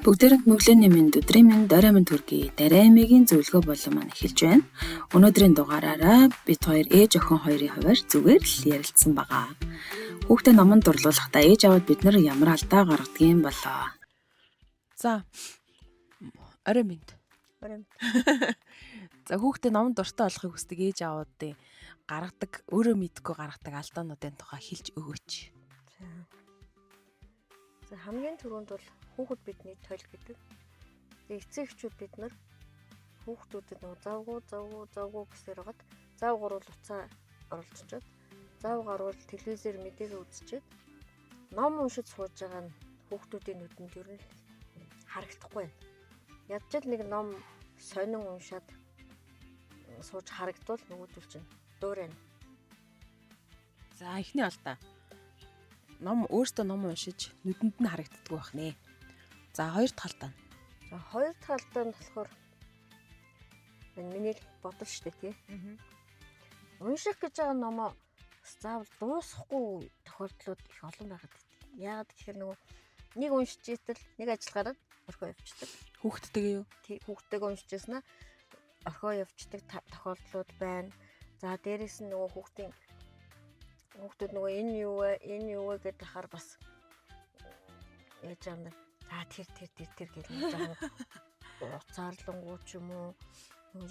Бүгдээрээ мөглөөний минь өдрийн минь дорой минь төргий. Дараймигийн зөвлөгөө болон маань эхэлж байна. Өнөөдрийн дугаараараа бид хоёр ээж охин хоёрын хувьар зүгээр л ярилцсан байгаа. Хүүхдээ номонд дурлуулахдаа ээж аваад бид нар ямар алдаа гаргадгийг болоо. За. Орой минь. За хүүхдээ номонд дуртай болохыг хүсдэг ээж аавуудын гаргадаг, өөрөө мэдгүй гаргадаг алдаануудын тухай хэлж өгөөч. За хамгийн түрүүнд бол хүүхэд бидний тойл гэдэг. Тэгээ эцэг эхчүүд бид нар хүүхдүүдэд нөгөө завгүй гэсээр хагаад зав гаруул уцаа оролцоод зав гаруул телевизээр мэдээгээ үзчихэд ном уншиж сууж байгаа нь хүүхдүүдийн нүдэнд ер нь харагдахгүй байна. Ядч л нэг ном сонин уншаад сууж харагдвал нөгөөдөл чинь дуурайна. За эхний алдаа. Ном өөртөө ном уншиж нүдэнд нь харагддаг байх нэ. За хоёр дахь алдаа. За хоёр дахь алдаа нь болохоор миний бодол шүү дээ тий. Унших гэж байгаа номоо заавал дуусахгүй тохиолдлууд их олон байгаад байдаг. Яагаад гэхээр нөгөө нэг уншиж итэл нэг ажиллагаараа орхио явчихдаг. Хүүхдтэйгээ юу? Тий хүүхдтэйгээ уншижсна орхио явчихдаг тохиолдлууд байна. За дээрэс нь нөгөө хүүхдүүд нөгөө энэ юу вэ гэдэг хахаар бас яаж юм за тэр гэж нэг уцаарлангуу ч юм уу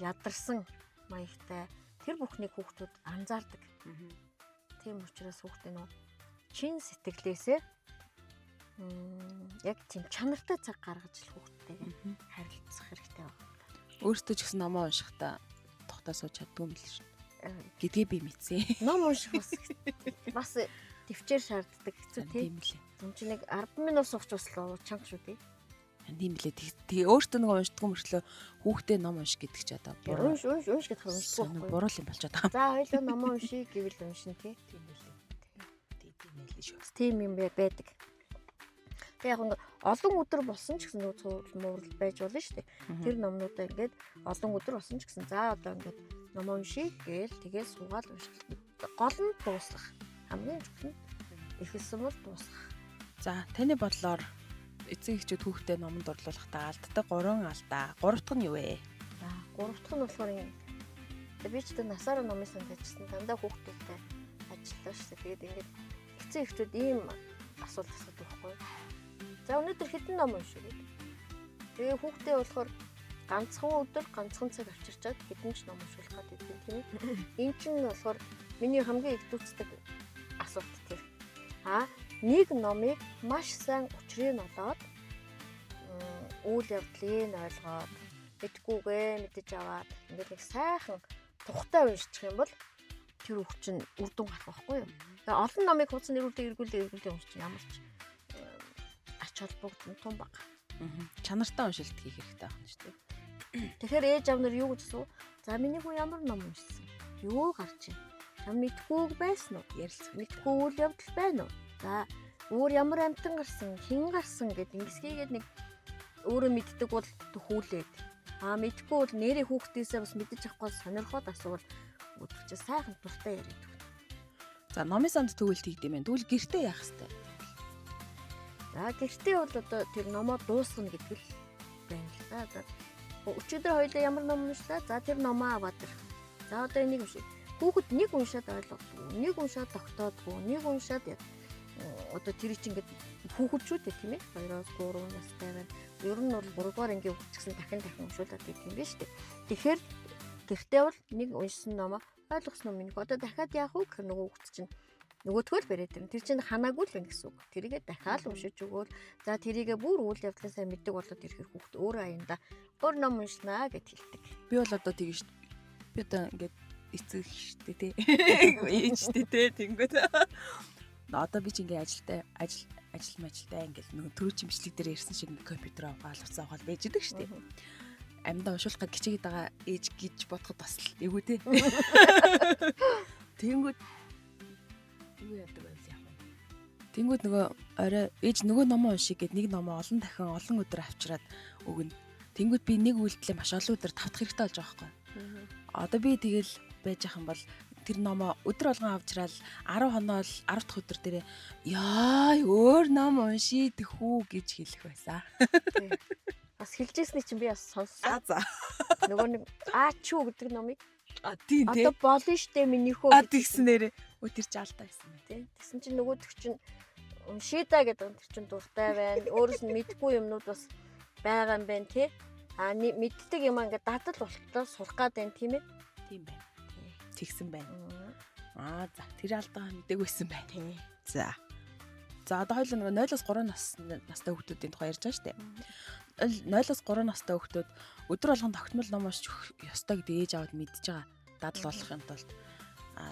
ядарсан маягтай тэр бүхнийг хүүхдүүд анзаардаг. Тийм учраас хүүхдээ нөгөө чин сэтгэлээсээ яг тийм чанартай цаг гаргаж л хүүхдтэйгээ харилцах хэрэгтэй байна. Өөртөө ч гэсэн номоо уншихдаа тухтаа сууж чаддгүй юм л шүү. Гэдгээ би мэдсэн. Ном унших бас төвчээр шаарддаг хэцүү тийм лээ. Том чи нэг 10 минут сууч бас л чанга шүү тий. Тийм лээ. Тэгээ өөртөө нэг уншдаггүй мөртлөө хүүхдээ ном унших гэдэг чи одоо буруу. Унш гэдэг нь уншихгүй. Буруу юм болчиход байгаа. За хоёлоо ном уншия гэвэл уншин тий. Тийм лээ. Тийм лээ шүү. Тийм юм байдаг. Тэг яг олон өдөр болсон ч гэсэн нөө муурал байж болно шүү дээ. Тэр номнуудаа ингээд олон өдөр болсон ч гэсэн за одоо ингээд ном уншия гээл тэгээд суугаад унших. Гол нь дуусгах. Хамгийн чухал нь ихэлсэн бол дуусгах. За таны бодлоор эцэг эхчүүд хүүхдээ номонд орлуулахдаа алддаг 3 алдаа. 3 дахь нь юу вэ? За 3 дахь нь болохоор би ч гэсэн насаараа номын санд ажилласан дандаа хүүхдүүдтэй ажиллаа шүү дээ. Тэгээд ингээд эцэг эхчүүд ийм асуулт асуудаг байхгүй. За өнөөдөр хэдэн ном уншив гэдэг. Тэгээ хүүхдээ болохоор ганцхан өдөр ганцхан цаг авчирчаад хэдэн ч ном уншуулах гэдэг тийм ээ. Энэ чинь болохоор миний хамгийн их дүүцдэг асуулт тэр. Нэг номыг маш сайн учрыг нь олоод үйл явдлыг ойлгоод мэдгүйгээ мэдэж аваад ингээд нэг сайхан тухтай уншчих юм бол тэр хүүхд чинь үр дүн гарах байхгүй юу? Тэгээ олон номыг хуудас эргүүлээ уншчих ямар ч ач холбогдол том баг. Чанартай уншилт хийх хэрэгтэй байна шүү дээ. Тэгэхээр ээж аав нар юу гэж асуу? За миний хүн ямар ном уншсан? Юу гарч ийн? Чам мэдгүй байсан уу? Ярилцах мэдгүй үйл явдал байна уу? За өөр ямар амтан гарсан, хэн гарсан гэд ингэсгээд нэг өөрөө мэддэг бол төхүүлээд. Мэдгүй бол нэрээ хүүхдээсээ бас мэдэж авахгүй сонирхоод асуувал өдөрч сайхан дуртай яриад өгнө. За номын санд төгөлт хийгдэм байх. Тэгвэл гэртээ яах хэвээр? За гэртээ бол одоо тэр номоо дуусгана гэдэг л байна л да. Одоо өчигдөр хоёулаа ямар ном уншлаа? За тэр номоо аваад ир. За одоо энийг уншия. Хүүхэд нэг уншаад ойлгохгүй, нэг уншаад тогтоодгүй, нэг уншаад одоо тэр чинь ингээд хүүхэдчүүд тийм ээ 2-3 настай байна. Ер нь бол 3-р ангийн хүүхэд гэсэн дахин уншуулад байдаг юм биш үү? Тэгэхээр гэртээ бол нэг уншсан номоо ойлгосон юм. Одоо дахиад яах вэ гэхээр нөгөө хүүхэд чинь нөгөөдгөө л бариад байна. Тэр чинь ханаагүй л гэсэн үг. Тэрийгээ дахиад уншиж өгөөл. За тэрийгээ бүр үйл явдлаа сайн мэддэг болоод ирэхээр хүүхэд өөрөө аяндаа өөр ном уншнаа гэд хэлдэг. Би бол одоо тэгэж би одоо ингээд эцэг штэ тий. Ээжтэй тий тэнгүүд. Одоо би ч ингээд ажилтай ингээд нөгөө төрөч имжлэг дээр ирсэн шиг компьютер аваад уцаа аваад байж идэг штэ. Амьдаа уншуулах гэж хичээгээд байгаа ээж гэж бодоход бас л эвгүй тий. Тэнгүүд юу яадаг байл яах вэ? Тэнгүүд нөгөө орой ээж нөгөө номоо уншиг гэд нэг номоо олон өдөр авчираад өгнө. Тэнгүүд би нэг үйлдэлээ маш олон өдөр тавтах хэрэгтэй болж байгаа байхгүй. Одоо би тэгэл байж ахын бол тэр номоо өдөр болгон авчраад 10 хоноо л 10 дахь өдөр дээрээ яа өөр ном уншийдэх үү гэж хэлэх байсан. Бас хэлжсэний чинь би бас сонссон. За. Нөгөө нэг Аачуу гэдэг номыг Тийм одоо болно штэ минийхөө тэгсэн нэрээ өдөр жаалтаа байсан байна. тий. Тэгсэн чинь нөгөөдөг чинь уншида гэдэг тэр чинь дуртай байна. Өөрөөс нь мэдгүй юмнууд бас байгаа юм байна тий. Мэддэг юм ингээд дадал болтлоо сурах гад байна тийм ээ. Тийм байна. Тэгсэн байна. За тэр алдаа мэдээгүй байсан байна. Тий. За. За одоо хоёул нэг 0-3 настай хүүхдүүдийн тухай ярьж байгаа шүү дээ. 0-3 настай хүүхдүүд өдөр болгон тогтмол ном унших ёстой гэдэг ээж аваад мэдж байгаа. Дадал болохын тулд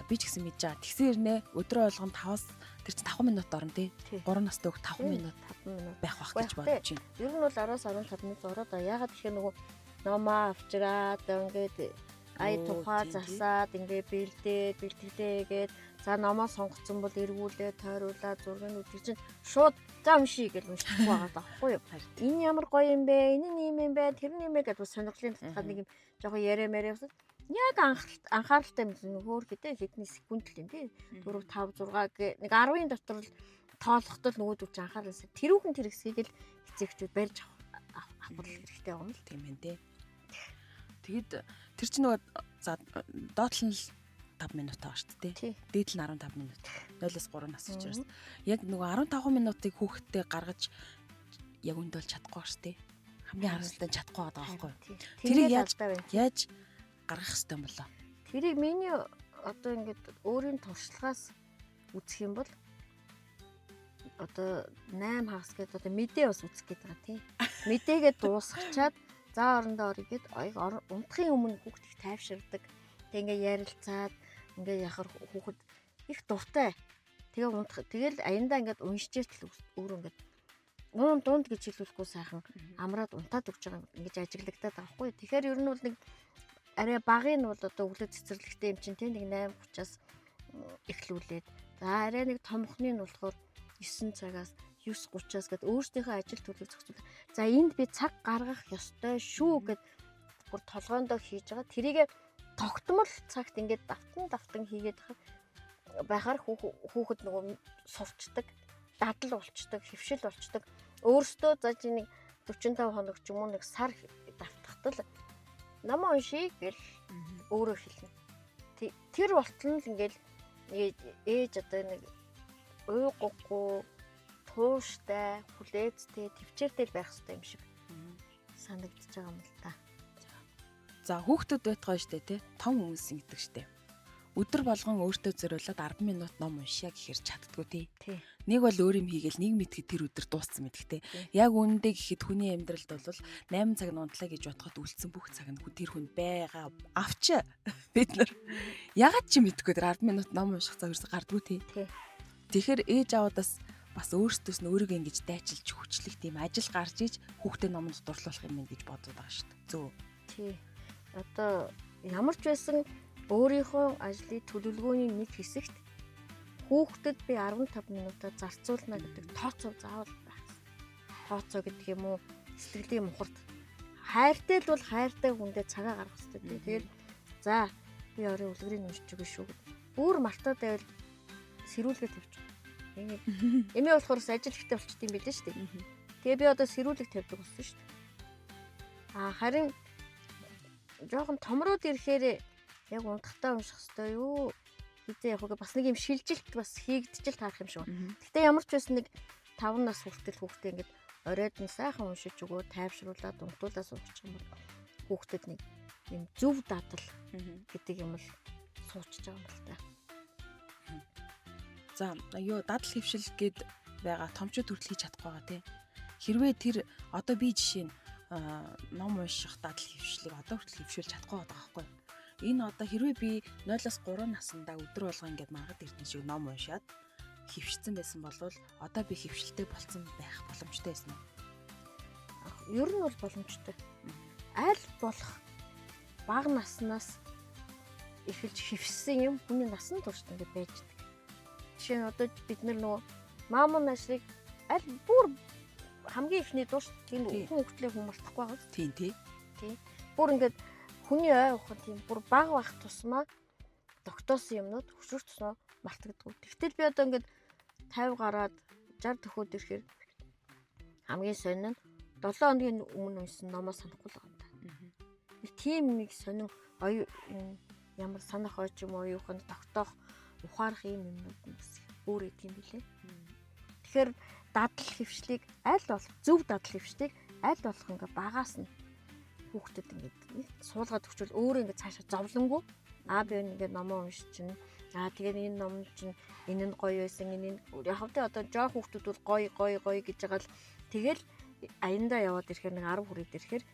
би ч гэсэн мэдж байгаа. Тэгсэн хэрнээ өдөр болгон 5-аас тэр чинь 5 минут орно тий. 3 настай хүүхд 5 минут байх бах гэж бодож байна. Ер нь бол 10-аас 15 минут ороод ягаад тэгэхээр нөгөө номоо авчираад ингээд ая тухай засаад ингээд бэлтгэлээгээд за номоо сонгоцсон бол эргүүлээ тойруулаад зургийг үтгий чинь шууд зам шиг гэж унших байгаа даахгүй юу. Энэ ямар гоё юм бэ? Энэ нь юм юм бэ? Тэр нь юм бэ гэдэг сонирхлын татгаад нэг юм жоохон яриа яг анхааралтай юм хөөр хэдэн хэдний секунд л юм тий. 4 5 6 гэ нэг 10-ын дотор л тоолохдол нөгөөдөө ч анхааралтай. Тэрүүхэн тэр хэсгийг л эцэгчүүд барьж авах хэрэгтэй юм л тийм ээ тий. Тэгэд тэр чинь нөгөө за доотлол нь 5 минут байгаа шүү дээ. Дээд нь 15 минут. 0-3 нас учраас яг нөгөө 15 минутыг хүүхдтэй гаргаж яг өндөлж чадахгүй шүү дээ. Хамгийн харамсалтай чадахгүй байгаа байхгүй юу? Тэрийг яаж гаргах хэрэгтэй юм болоо? Тэрийг миний одоо ингээд өөрийн туршлагаас үзэх юм бол одоо 8 хагас гэдэг одоо мэдээ бас үзэх гээд байгаа тий. Мэдээгээ дуусгачаад за орондоо орё гэд унтахын өмнө хүүхд их тайвширдаг. Тэг ингээ ярилцаад ингээ яхаар хүүхэд их дуртай. Тэгээ унтах. Тэгэл аяндаа ингээд уншижээч л өөр ингээд дунд гэж хэлүүлэхгүй сайхан амраад унтаад өгч байгаа ингэж ажиглагдаад байгаа хгүй. Тэгэхээр ер нь бол нэг арай багын нь бол одоо өглөө цэцэрлэгтэй юм чинь тийм нэг 8:30-аас эхлүүлээд за арай нэг томхны нь болохоор 9 цагаас 9:30-аас гээд өөрсдийнхөө ажил төлөв зохицуулаад за энд би цаг гаргах ёстой шүү гэд бүр толгоондоо хийж байгаа. Тэрийгэ тогтмол цагт ингээд давтан хийгээд байхаар хүүхэд нөгөө сурчдаг, дадал болчдаг, хөвшил болчдаг. Өөрөөсөө за чи нэг 45 хоног ч юм уу нэг сар давтахтал намаа уншиг гэл өөрөө хэлнэ. Тэр болтол нь ингээл ээж одоо нэг уйггүй тууштай, хүлээцтэй, төвчээртэй байх хэрэгтэй юм шиг санагдчихж байгаа юм л та. За хүүхдүүд байтгаа штэ тий. Том хүмүүс ингэдэг штэ. Өдөр болгон өөртөө зориулаад 10 минут ном уншия гэхээр чаддгүй тий. Нэг бол өөр юм хийгээл нэг мэдхэд тэр өдөр дууссан мэдхтэй. Яг үнэндээ гэхэд хүний амьдралд бол 8 цаг нунтлаа гэж бодоход үлдсэн бүх цаг нь тэр хүн байгаа. Авч бид нар ягаад ч мэдгүй тэр 10 минут ном унших цаг ерөөсө гардгүй тий. Тэгэхээр ээж аваадаас бас өөртөөс нь өөрийгөө ингэж дайчилж хүчлэх тийм ажил гарч иж хүүхдээ номонд дурлуулах юм гэж бодоод байгаа шүү дээ. Зөв. Тий. Одоо ямар ч байсан өөрийнхөө ажлын төлөвлөгөөний нэг хэсэгт хүүхдэд би 15 минутаа зарцуулна гэдэг тооцоо заавал байх. Тооцоо гэдэг юм уу? Сэтгэлийн мухарт хайртай л бол хайртай хүндээ цагаа гаргах хэрэгтэй. Тэгээд за би орой үлгэрийг уншиж өгнө шүү гэд. Бүр мартаад байвал сэрүүлгээ тавьчих. Эмээ болохоор ажил ихтэй болчт юм билээ шүү дээ. Тэгээ би одоо сэрүүлэг тавьдаг болсон шүү дээ. Харин жоохон томроод ирэхээр яг унтахтаа унших хэрэгтэй юу? Хизээ яг бас нэг юм шилжилт бас хийгдчихэл таарах юм шиг. Гэтэ ямар ч байсан нэг 5 нас хүртэл хүүхдээ ингээд оройд нь сайхан уншиж өгөө, тайвшруулаад унтуулаа суучих юм бол хүүхдэд нэг юм зөв дадал гэдэг юм л суучж байгаа юм л та. За дадал хөвшил гээд байгаа томчууд хүртэл хийж чадахгүй байгаа тий. Хэрвээ тэр одоо би жишээ нь ном унших дадал хөвшлийг одоо хүртэл хөвшүүлж чадахгүй байгаа байхгүй. Энэ одоо хэрвээ би 0-3 наснда өдөр болгоо ингээд маргад эрдэн шиг ном уншаад хөвшсөн байсан бол одоо би хөвшилтэй болцсон байх боломжтой байсан уу? Ер нь бол боломжтой. Аль болох бага наснаас эхэлж хөвссөн юм хүний насан турш ингээд байждаг. Жишээ нь одоо бид нөгөө маамун ашиг аль бүр хамгийн ихний душ тийм хүн хөлтлөө хүмүүрдэхгүй байгаа. Тийм тий. Бүр ингээд хүний ой ухах тийм бүр бага байх тусмаа тогтоосон юмнууд хөшүүрч туснаа мартагддаг. Тэгтэл би одоо ингээд 50 гараад 60 төхөөд ирэхээр хамгийн сонин нь 7 хоногийн өмнө уншсан номоо санахгүй л байгаа юм да. Нэг тийм нэг сонин оюу ямар санах ой ч юм уу юухан тогтоох ухаарах юм юмнууд нь бас өөр идэг юм билээ. Тэгэхээр дадал хөвшлийг аль болох зөв дадал хөвшлийг аль болох ингээ багаас нь хүүхдэд ингээ нэг суулгаад өгчвөл өөрөө ингээ цаашаа зовлонгүй би ингээ номоо уншиж чинь тэгээд энэ ном чинь энэ нь гоё байсан энэ яг тэ одоо жоох хүүхдүүд бол гоё гэж байгаа л тэгэл аяндаа яваад ирэхээр нэг 10 хүрээд ирэхээр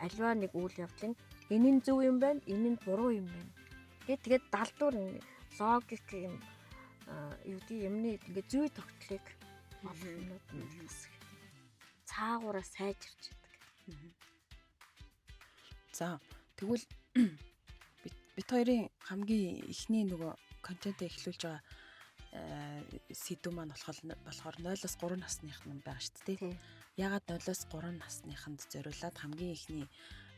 альва нэг үйл явдлын энэ нь зөв юм байна энэ нь буруу юм байна тэгээд далдуур логик юм юу гэдэг юмны ингээ зүй тогтлыг олон юмнууд нь бас цаагаараа сайжирч байдаг. За тэгвэл бид хоёрын хамгийн ихний нөгөө контент эхлүүлж байгаа сэдв маань болохоор 0-3 насных нь байгаа шүү дээ. Ягаад 0-3 насныханд зориулаад хамгийн ихний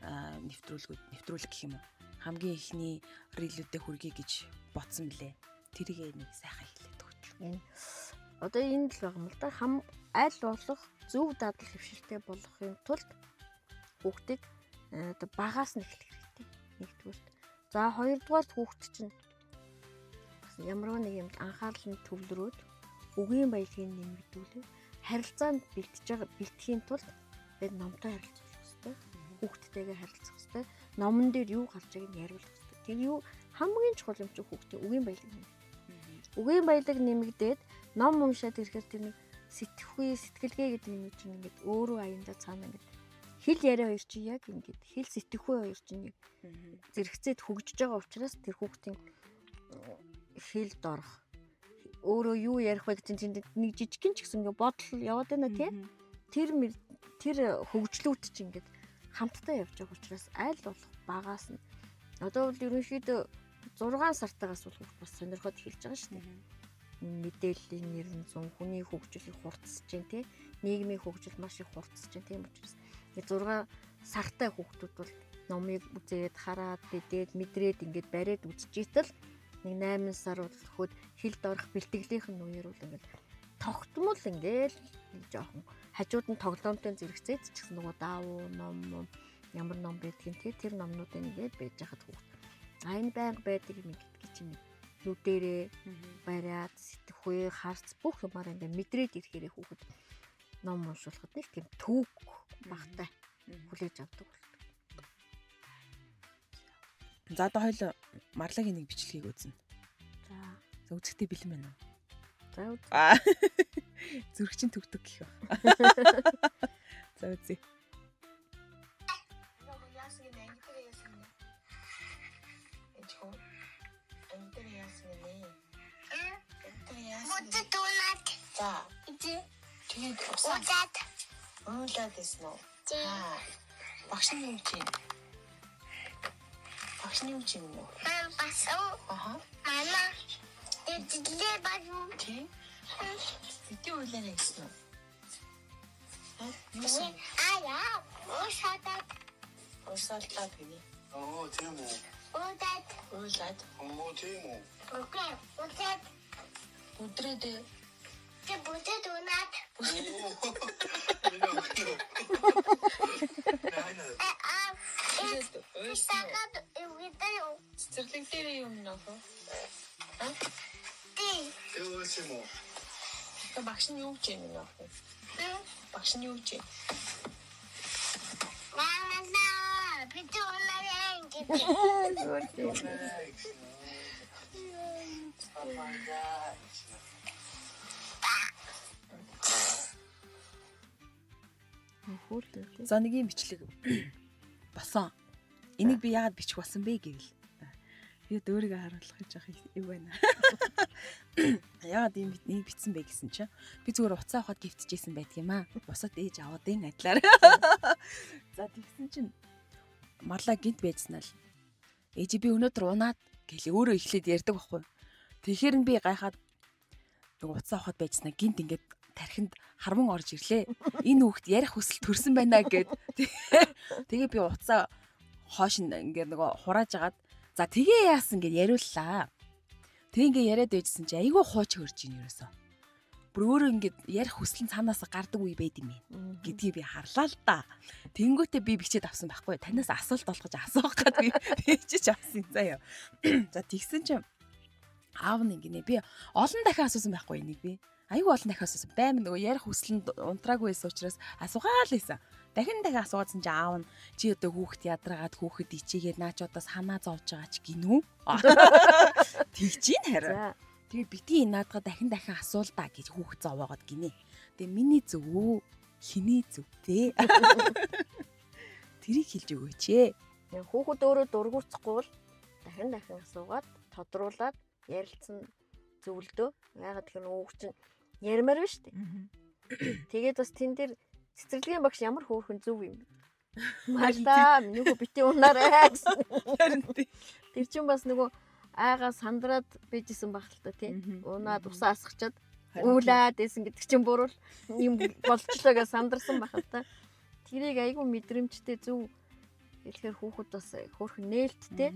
нэвтрүүлэг гэх юм уу? Хамгийн ихний рилүүдэд хүргэе гэж бодсон блэ. Тэрийг нэг сайхан хэлээд өгч. Одоо энэ л байгаа юм л да. Аль болох зөв дадал хөвшилтэй болохын тулд хүүхдийг одоо багаас нь эхлэх хэрэгтэй. Нэгдүгээр. За хоёрдугаар хүүхд чинь ямар нэг юм анхаарал нь төвлөрөөд үгийн баялагийг нэмэгдүүлээ. Харилцаанд бэлтгэхийн тулд бид номтой харилцах хэрэгтэй. Хүүхдтэйгээ харилцах хэрэгтэй. Номон дээр юу гарч байгааг нь яриулах хэрэгтэй. Тэр юу хамгийн чухал юм чинь хүүхдээ үгийн баялаг нэмэх. Үгийн баялаг нэмэгдээд ном уншаад ирэхээр тэр нэг сэтгэлгээ гэдэг юм чинь ингээд өөрөө аяндаа цаана ингээд хэл яриа хоёр чинь яг ингээд хэл сэтгэхүй хоёр чинь яг зэрэгцээд хөгжиж байгаа учраас тэр хүүхдийн хэлд орох өөрөө юу ярих вэ гэдэг нэг жижигхэн ч гэсэн ингээд бодол яваад байна тий. Тэр хөгжлүүд чинь ингээд хамтдаа явж байгаа учраас аль болох багаас нь одоо бол ерөнхийдөө 6 сартаагаас бол бас сонирхоод эхэлж байгаа шүү дээ. Мэдээллийн нэрн зүүн хүний хөгжлийг хурцсаж जैन тий. Нийгмийн хөгжил маш их хурцсаж जैन тийм учраас 6 сартай хүүхдүүд бол номыг үзээд хараад бидээд мэдрээд ингээд бариад үзчихтэл нэг 8 сар болход хилд орох бэлтгэлийнх нь үеэр бол ингээд тогтмол ингээд жоохон хажууд нь тоглоомтой зэрэгцээд ч гэсэн нөгөө даавуу ном ямар ном байдгийг тэр номнуудыг ингээд байж хахад хүүхд энэ байнга байдаг юм гэдэг чинь нүдэрээ бариад сэтгэхүй харц бүх юмараа ингээд мэдрээд ирэхээр хүүхэд ном уншуулахад нэг тийм түүх багтай хүлээж авдаг болдог. За одоо хоёул марлагийн нэг бичлэгийг үзнэ. За үзэхдээ бэлэн байна уу? За үз. Зүрхчин төгтөг гэх ба. За үзье. 자, 이제 오자 됐어. 박신용진. 박신용진 뭐? 봤어? 아하. 마마, 내 봐줘. 오케이. 이때 올래라 있어. 무슨? 아야, 오사다. 오살다 되니? 대모. 오다. 오살. 대모. 오케이, 오다. 우드레드. 저 모자 도넛. 이따가 여기다 цэцэрлэгтэй юм нөхө. 띠. 대모. багш нь юу гэж юм нөхө? багш нь юу гэж? 나나나 비트 올라야 이게. За нэг юм бичлэг басан. Энийг би яагаад бичих болсон бэ гэвэл тэгээд өөрийгөө харуулах гэж явах юм байна. Яагаад ийм нэг бичсэн бэ гэсэн чинь би зүгээр уцаа авахад гівтчихсэн байдаг юм аа. Бусад ээж аваадын адилаар. За тэгсэн чинь марлаа гинт байцснаа л ээж би өнөөдөр унаад гэл өөрөө эхлээд ярьдаг байхгүй. Тэгэхээр нь би гайхаад нэг уцаа авахад байцснаа гинт ингээд тархинд харман орж ирлээ. Энэ хүүхд ярих хүсэл төрсөн байна гэд. Тэгээ би уцаа хоош ингээд нөгөө хурааж агаад За тэгээ яасан гэж яриуллаа. Тэг ингээ яриад байжсэн чи айгүй хууч хөрж ийн ерөөсөө. Бүр өөрөө ингээд ярих хүсэл нь цаанаас гардаг үе байд юм байна гэдгийг би харлаа л да. Тэнгүүтээ би бичээд авсан байхгүй. Танаас асуулт болгож асуух гээд би бичиж авсан заяа. За тэгсэн чинь аав нь ингэнэ би олон дахин асуусан байхгүй энийг би. Айгүй олон дахин асуусан. Баймаа нөгөө ярих хүсэл нь унтраагүй байсан учраас асуугаа л байсан. Дахин асуугаадсан чи аав нь чи одоо хүүхэд ядраагаад хүүхэд ичээгээд наач одоо санаа зовж байгаа ч гинүү. Тэгж ийн хараа. Тэгээд бити наадгаа дахин асуул та гэж хүүхэд зовоогоод гинэ. Тэгээ миний зөв үү? Хиний зөв дээ? Тэрийг хэлж өгөөч ээ. Хүүхэд өөрөө дургуурцахгүй бол дахин асуугаад тодруулаад ярилцсан зөвлөдөө. Ягаад гэхээр нөгөө чинь ярмаар байна шүү дээ. Тэгээд бас тэн дээр цэцэрлэгийн багш ямар хөөрхөн зөв юм бэ? Малта нөгөө бити унаарай гэсэн. Тэр чинь бас нөгөө айгаа сандраад бийжсэн баг л та тийм. Унаад усаа асгачаад үүлээд байсан гэдэг чинь буруу юм болчлоо гэж сандарсан баг л та. Тэрийг айгүй мэдрэмжтэй зөв хэлэхээр хүүхэд бас хөөрхөн нээлттэй.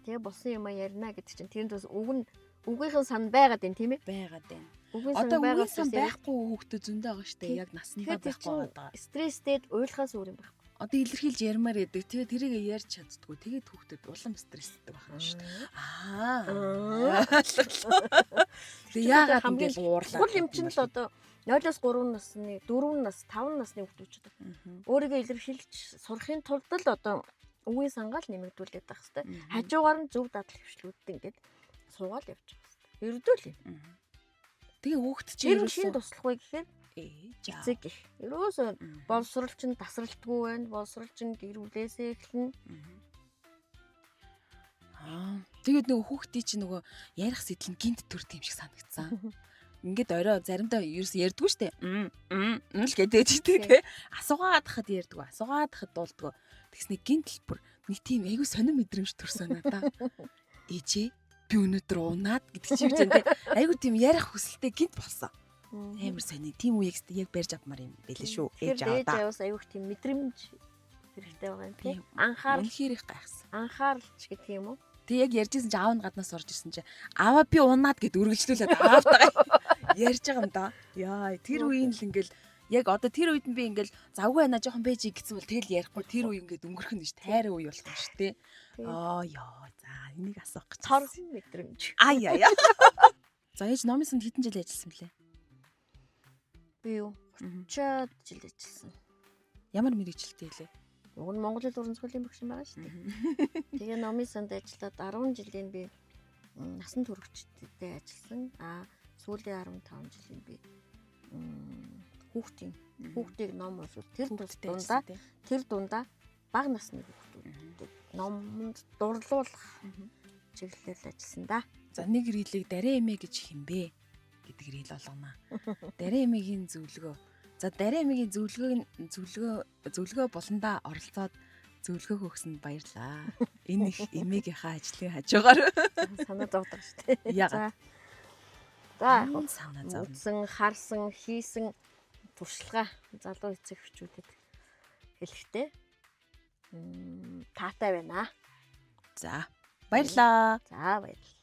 Тэгээ болсон юм ярина гэдэг чинь тэрэнд бас үгийнхэн сан байгаад байна тийм ээ? Байгаад байна. Одоо үгийн сан байхгүй хүүхдүүд зөндөө байгаа шүү дээ. Яг насндаа байхгүй байгаа. Стресстэй уйлахаас өөр юм байна. Одоо илэрхийлж ярмаар яадаг. Тэгээ тэрийг ярьж чаддгүй. Тэгээд хүүхдүүд улам стресстэй байна шүү дээ. Тэгээ яагаад ингэж уурлаа. Гол юм чинь л одоо 0-3 насны, 4 нас, 5 насны хүүхдүүд ч одоо өөрийгөө илэрхийлж сурахын тулд л одоо үгийн сангаал нэмэгдүүлээд байх хэвээр. Хажуугаар нь зөв дадал хвшлүүд ингээд суугаал явж байгаа хэвээр. Ердөө л юм. Тэгээ хүүхд чинь шин туслах вэ гэхээр эцэг гэх. Ерөөсөө боловсролч нь тасралтгүй байна. Боловсролч нь гэр бүлээсээ эхэлнэ. Тэгээд нөгөө хүүхдийн чинь нөгөө ярих сэтэл нь гинт төр тийм шиг санагдсан. Ингээд орой заримдаа ерөөс ярьдгүй штэ. Л гэдэг чи тэ. Асуугаад хахад ярьдгүй. Асуугаад хахад дуулдгүй. Тэгснэ гинт л бүр нэг тийм айгүй сонир мэдрэмж төрсөн надаа. Ээжээ би өнөөдөр унаад гэдэг чи гэж тэ. Айгүй тийм ярих хүсэлтэй гинт болсон. Амар сони тийм үеийг яг барьж авмаар юм байлээ шүү. Ээж аваа. Ээж аваас айгүй тийм мэдрэмж хэрэгтэй байгаа юм тийм. Анхаарал үнэхээр их гайхсан. Анхааралч гэдэг юм уу? Тэг яг ярьжсэн чи аав нь гаднаас орж ирсэн чи аваа би унаад гэд үргэлжлүүлээд аавтайгаа ярьж байгаа юм да. Яа тэр үеийн л ингээл яг одоо тэр үед нь би ингээл завгүй байна жоохон бэж гэсэн бол тэгэл ярихгүй тэр үе ингээд өнгөрөх нь ш тайраа үе болох юм ш тэ. Яа за энийг асуух гэж. Цорхон мэдрэмж. Яа. За ээж номын санд хэдэн жил ажилласан блэ? Би юу 30 жил ажилласан. Ямар мэргэжилтэй лээ? Уг нь Монголын дуран зохиолын багш байгаа шүү дээ. Тэгээ номын санд ажиллаад 10 жилийн би насан туршидтэй ажилласан. Сүүлийн 15 жилийн би хүүхдийг ном болвол тэр дундаа бага насны хүүхдүүдэд номонд дурлуулах чиглэлээр ажилласан да. За нэг рилийг дарай эмээ гэж хэмбэ гэдэг рил болгоно. Дарай эмээгийн зөвлөгөө. За дарай эмээгийн зөвлөгөө болондоо оролцоод зөвлөгөө өгсөнд баярлаа. Энэ их эмээгийнхаа ажлын хажуугаар санаа зовдог шүү дээ. Яа. За санаа зовно. үзсэн, харсан, хийсэн туршлага залуу эцэг эхчүүдэд хэлэхдээ таатай байна. За баярлаа. За баярлалаа.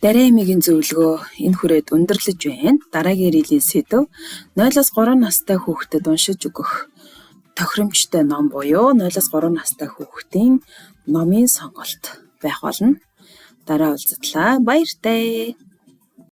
Дарай эмээгийн зөвлөгөө энэ хүрээд өндөрлөж байна. Дараагийн рилийн сэдэв 0-3 настай хүүхдэд уншиж өгөх тохиромжтой ном буюу 0-3 настай хүүхдийн номын сонголт байх болно. Дараа уулзтлаа. Баяртай.